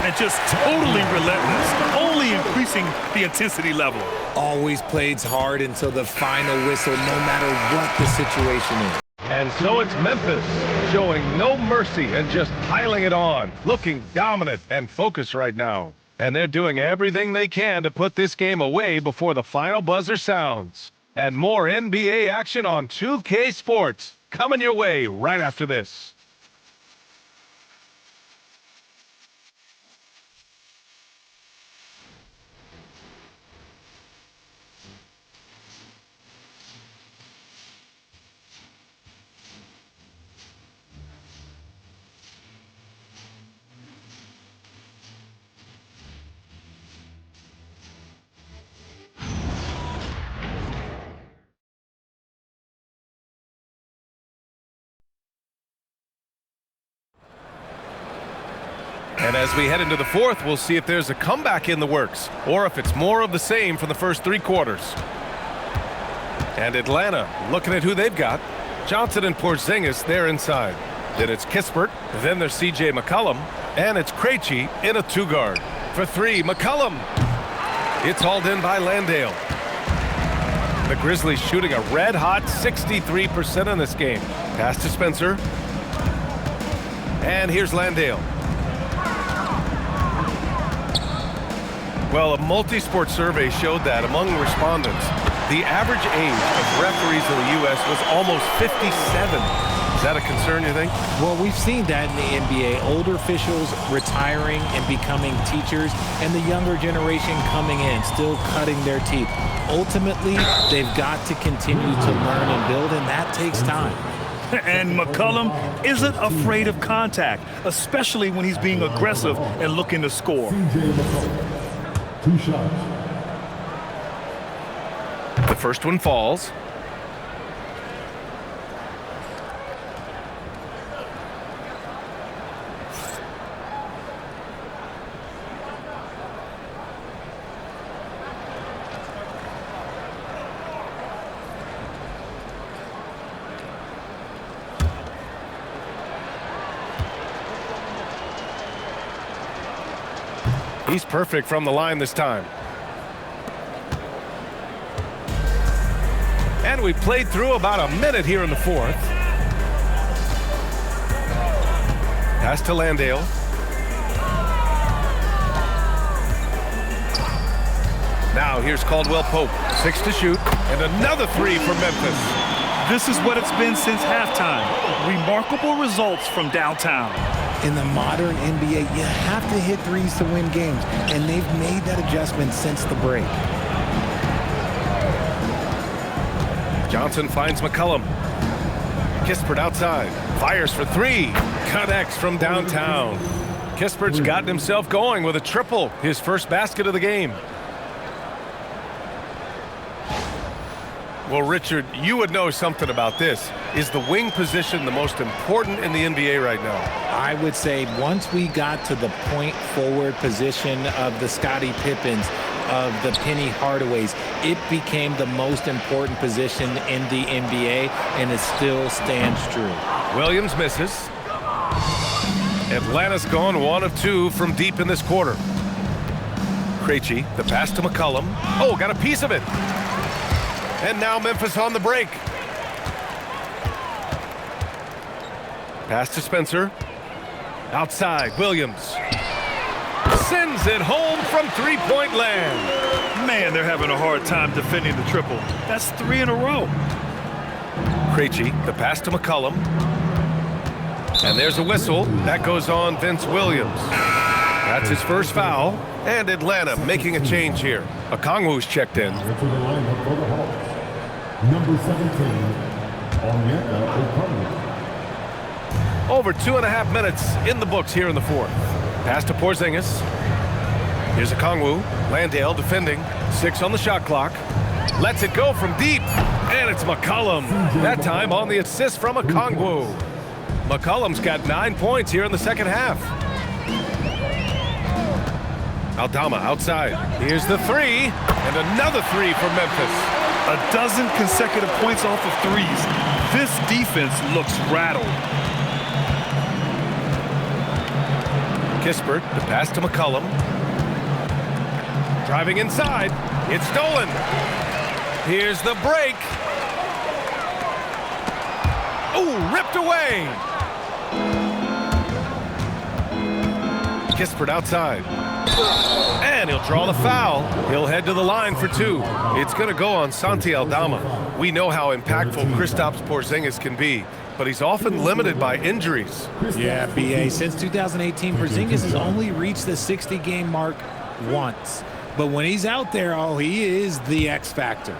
And just totally relentless, only increasing the intensity level. Always plays hard until the final whistle, no matter what the situation is. And so it's Memphis showing no mercy and just piling it on, looking dominant and focused right now. And they're doing everything they can to put this game away before the final buzzer sounds. And more NBA action on 2K Sports coming your way right after this. And as we head into the fourth, we'll see if there's a comeback in the works or if it's more of the same from the first 3 quarters. And Atlanta looking at who they've got. Johnson and Porzingis, they're inside. Then it's Kispert. Then there's CJ McCollum. And it's Krejci in a 2-guard. For 3, McCollum. It's hauled in by Landale. The Grizzlies shooting a red-hot 63% in this game. Pass to Spencer. And here's Landale. Well, a multi-sport survey showed that among respondents, the average age of referees in the U.S. was almost 57. Is that a concern, you think? Well, we've seen that in the NBA. Older officials retiring and becoming teachers, and the younger generation coming in, still cutting their teeth. Ultimately, they've got to continue to learn and build, and that takes time. And McCollum isn't afraid of contact, especially when he's being aggressive and looking to score. CJ McCollum. 2 shots. The first one falls. He's perfect from the line this time. And we played through about a minute here in the 4th. Pass to Landale. Now here's Caldwell Pope. 6 to shoot. And another 3 for Memphis. This is what it's been since halftime. Remarkable results from downtown. In the modern NBA, you have to hit threes to win games, and they've made that adjustment since the break. Johnson finds McCollum. Kispert outside. Fires for 3. Connects from downtown. Kispert's gotten himself going with a triple. His first basket of the game. Well, Richard, you would know something about this. Is the wing position the most important in the NBA right now? I would say once we got to the point forward position of the Scottie Pippens, of the Penny Hardaways, it became the most important position in the NBA, and it still stands true. Williams misses. Atlanta's gone 1 of 2 from deep in this quarter. Krejci, the pass to McCollum. Oh, got a piece of it. And now Memphis on the break. Pass to Spencer. Outside, Williams. Sends it home from 3-point land. Man, they're having a hard time defending the triple. That's 3 in a row. Krejci, the pass to McCollum. And there's a whistle. That goes on Vince Williams. That's his first foul. And Atlanta making a change here. Okongwu's checked in. Into the lineup for the Hawks. Number 17, Onyeka Okongwu. Over 2.5 minutes in the books here in the 4th. Pass to Porzingis. Here's Okongwu. Landale defending. 6 on the shot clock. Lets it go from deep. And it's McCollum. That time on the assist from Okongwu. McCollum's got 9 points here in the second half. Aldama outside. Here's the 3. And another 3 for Memphis. A dozen consecutive points off of threes. This defense looks rattled. Kispert, the pass to McCollum. Driving inside. It's stolen. Here's the break. Oh, ripped away. Kispert outside. And he'll draw the foul. He'll head to the line for 2. It's going to go on Santi Aldama. We know how impactful Kristaps Porzingis can be, but he's often limited by injuries. Yeah, BA. Since 2018, Porzingis has only reached the 60-game mark once. But when he's out there, oh, he is the X factor.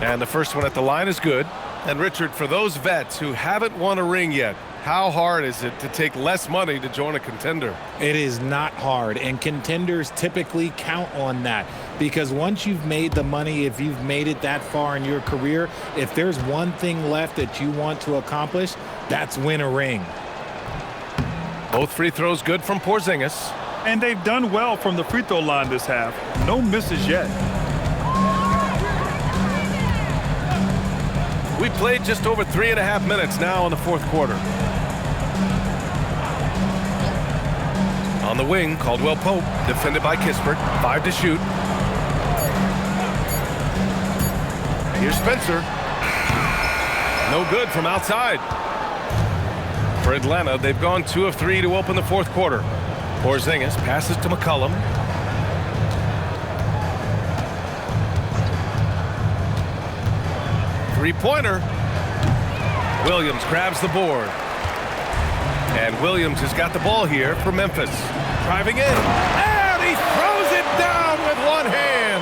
And the first one at the line is good. And Richard, for those vets who haven't won a ring yet, how hard is it to take less money to join a contender? It is not hard, and contenders typically count on that, because once you've made the money, if you've made it that far in your career, if there's one thing left that you want to accomplish, that's win a ring. Both free throws good from Porzingis. And they've done well from the free throw line this half. No misses yet. We played just over 3.5 minutes now in the fourth quarter. On the wing, Caldwell Pope, defended by Kispert. 5 to shoot. Here's Spencer. No good from outside. For Atlanta, they've gone 2 of 3 to open the fourth quarter. Porzingis passes to McCollum. Three-pointer. Williams grabs the board. And Williams has got the ball here for Memphis. Driving in. And he throws it down with one hand.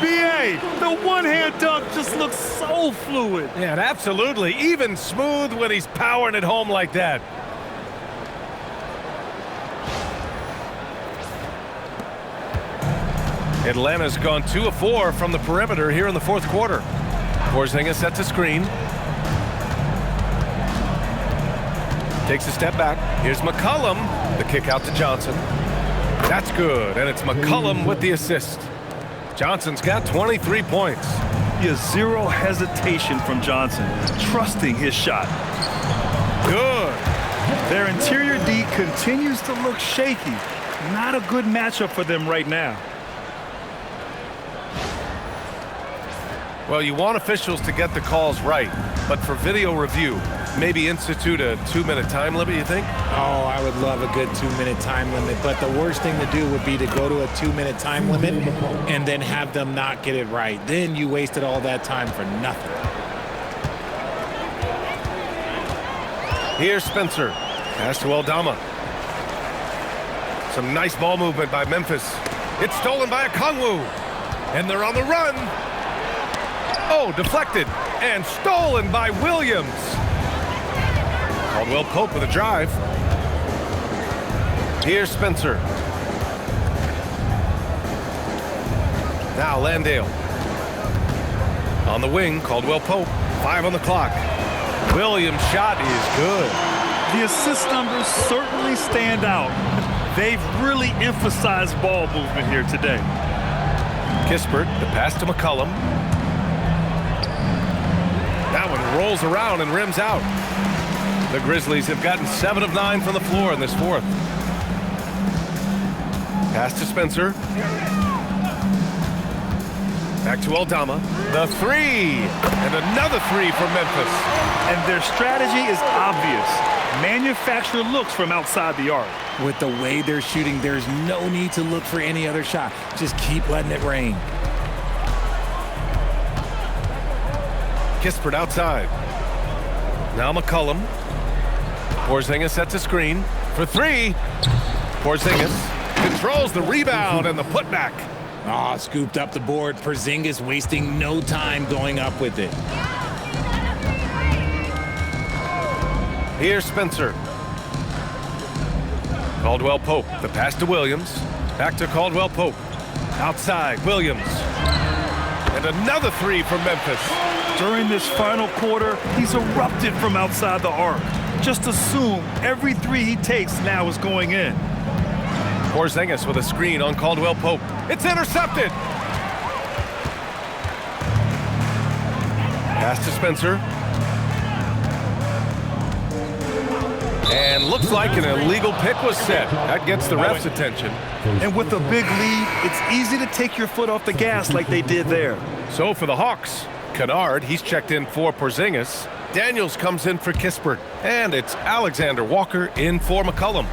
B.A., the one-hand dunk just looks so fluid. Yeah, absolutely. Even smooth when he's powering it home like that. Atlanta's gone 2 of 4 from the perimeter here in the fourth quarter. Porzingis sets a screen. Takes a step back. Here's McCollum. The kick out to Johnson. That's good, and it's McCollum with the assist. Johnson's got 23 points. He has zero hesitation from Johnson, trusting his shot. Good. Their interior D continues to look shaky. Not a good matchup for them right now. Well, you want officials to get the calls right, but for video review, maybe institute a 2-minute time limit, you think? Oh, I would love a good 2-minute time limit, but the worst thing to do would be to go to a 2-minute time limit and then have them not get it right. Then you wasted all that time for nothing. Here's Spencer. Pass to Aldama. Some nice ball movement by Memphis. It's stolen by Okongwu. And they're on the run. Oh, deflected and stolen by Williams. Caldwell Pope with a drive. Here's Spencer. Now Landale. On the wing, Caldwell Pope. 5 on the clock. Williams' shot is good. The assist numbers certainly stand out. They've really emphasized ball movement here today. Kispert, the pass to McCollum. That one rolls around and rims out. The Grizzlies have gotten 7 of 9 from the floor in this fourth. Pass to Spencer. Back to Aldama. The 3. And another 3 from Memphis. And their strategy is obvious. Manufacture looks from outside the arc. With the way they're shooting, there's no need to look for any other shot. Just keep letting it rain. Kispert outside. Now McCollum. Porzingis sets a screen for 3. Porzingis controls the rebound and the putback. Ah, scooped up the board. Porzingis wasting no time going up with it. Here's Spencer. Caldwell Pope. The pass to Williams. Back to Caldwell Pope. Outside, Williams. And another 3 from Memphis. During this final quarter, he's erupted from outside the arc. Just assume every 3 he takes now is going in. Porzingis with a screen on Caldwell Pope. It's intercepted. Pass to Spencer. And looks like an illegal pick was set. That gets the ref's attention. And with a big lead, it's easy to take your foot off the gas like they did there. So for the Hawks, Kennard, he's checked in for Porzingis. Daniels comes in for Kispert. And it's Alexander Walker in for McCollum.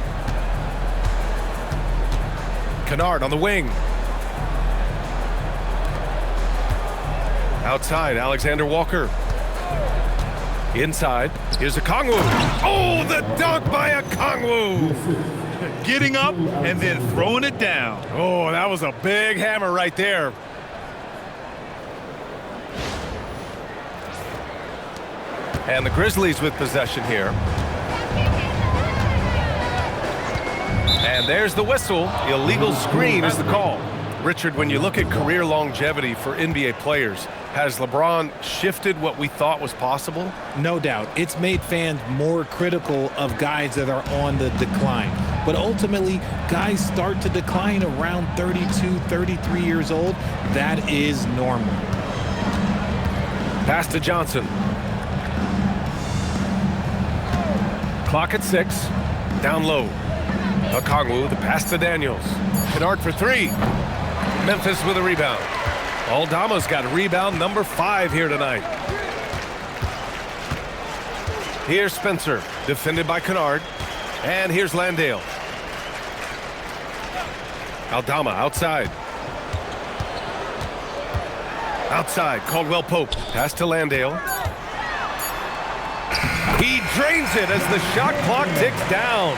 Kennard on the wing. Outside, Alexander Walker. Inside, here's Okongwu. Oh, the dunk by Okongwu. Getting up and then throwing it down. Oh, that was a big hammer right there. And the Grizzlies with possession here. And there's the whistle. Illegal screen is the call. Richard, when you look at career longevity for NBA players, has LeBron shifted what we thought was possible? No doubt. It's made fans more critical of guys that are on the decline. But ultimately, guys start to decline around 32, 33 years old. That is normal. Pass to Johnson. Clock at 6. Down low. Okongwu, the pass to Daniels. Kennard for 3. Memphis with a rebound. Aldama's got rebound number 5 here tonight. Here's Spencer, defended by Kennard. And here's Landale. Aldama outside. Outside, Caldwell Pope. Pass to Landale. He drains it as the shot clock ticks down.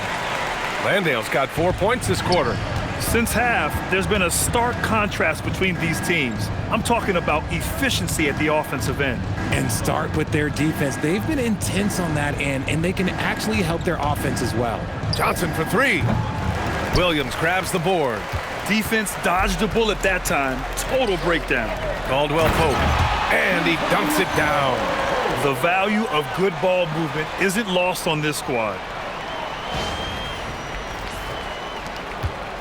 Landale's got 4 points this quarter. Since half, there's been a stark contrast between these teams. I'm talking about efficiency at the offensive end. And start with their defense. They've been intense on that end, and they can actually help their offense as well. Johnson for 3. Williams grabs the board. Defense dodged a bullet that time. Total breakdown. Caldwell Pope. And he dunks it down. The value of good ball movement isn't lost on this squad.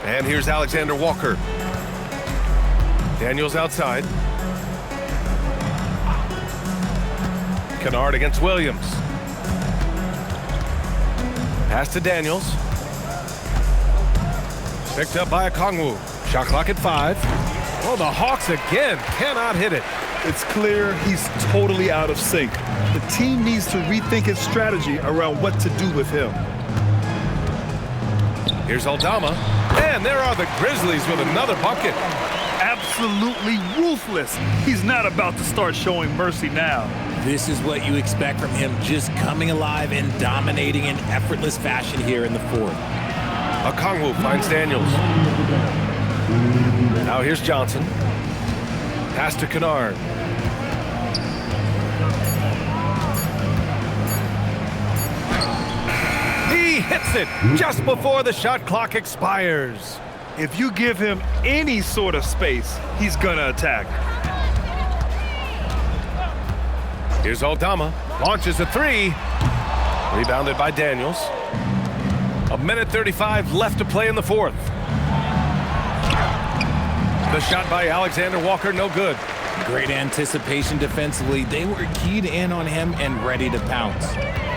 And here's Alexander Walker. Daniels outside. Kennard against Williams. Pass to Daniels. Picked up by Okongwu. Shot clock at 5. Oh, the Hawks again cannot hit it. It's clear he's totally out of sync. The team needs to rethink its strategy around what to do with him. Here's Aldama. And there are the Grizzlies with another bucket. Absolutely ruthless. He's not about to start showing mercy now. This is what you expect from him, just coming alive and dominating in effortless fashion here in the fourth. Okongwu finds Daniels. Now here's Johnson. Pass to Kennard. He hits it just before the shot clock expires. If you give him any sort of space, he's gonna attack. Here's Aldama. Launches a 3. Rebounded by Daniels. 1:35 left to play in the fourth. The shot by Alexander Walker, no good. Great anticipation defensively. They were keyed in on him and ready to pounce.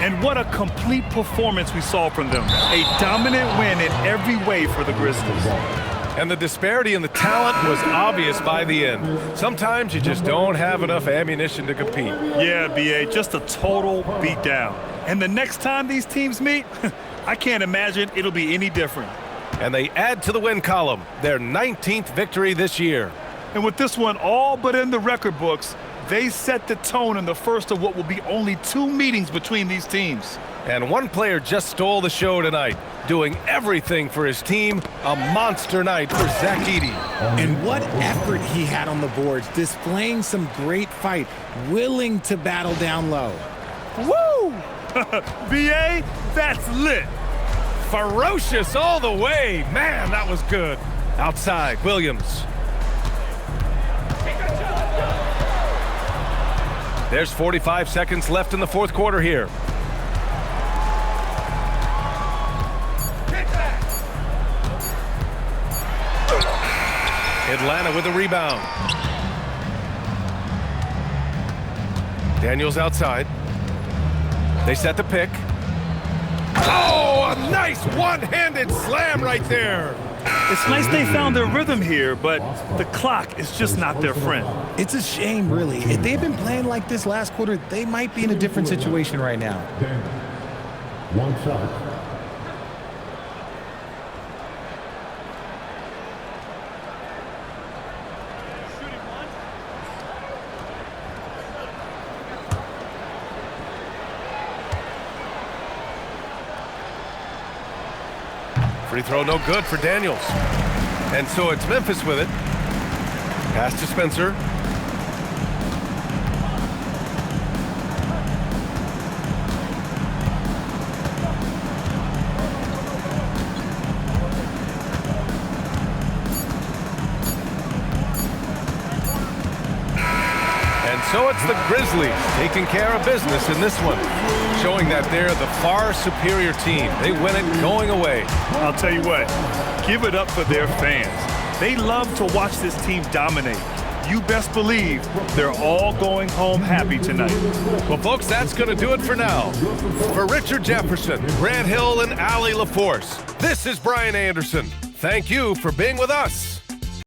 And what a complete performance we saw from them. A dominant win in every way for the Grizzlies. And the disparity in the talent was obvious by the end. Sometimes you just don't have enough ammunition to compete. Yeah, BA, just a total beatdown. And the next time these teams meet, I can't imagine it'll be any different. And they add to the win column, their 19th victory this year. And with this one all but in the record books, they set the tone in the first of what will be only 2 meetings between these teams. And one player just stole the show tonight, doing everything for his team. A monster night for Zach Edey. And what effort he had on the boards, displaying some great fight, willing to battle down low. Woo! VA, that's lit. Ferocious all the way. Man, that was good. Outside, Williams. There's 45 seconds left in the fourth quarter here. Atlanta with the rebound. Daniels outside. They set the pick. Oh, a nice one-handed slam right there. It's nice they found their rhythm here, but the clock is just not their friend. It's a shame, really. If they'd been playing like this last quarter, they might be in a different situation right now. One shot. Free throw no good for Daniels. And so it's Memphis with it. Pass to Spencer. And so it's the Grizzlies taking care of business in this one, showing that they're the far superior team. They win it going away. I'll tell you what, give it up for their fans. They love to watch this team dominate. you best believe they're all going home happy tonight. Well, folks, that's going to do it for now. For Richard Jefferson, Grant Hill, and Allie LaForce, this is Brian Anderson. Thank you for being with us.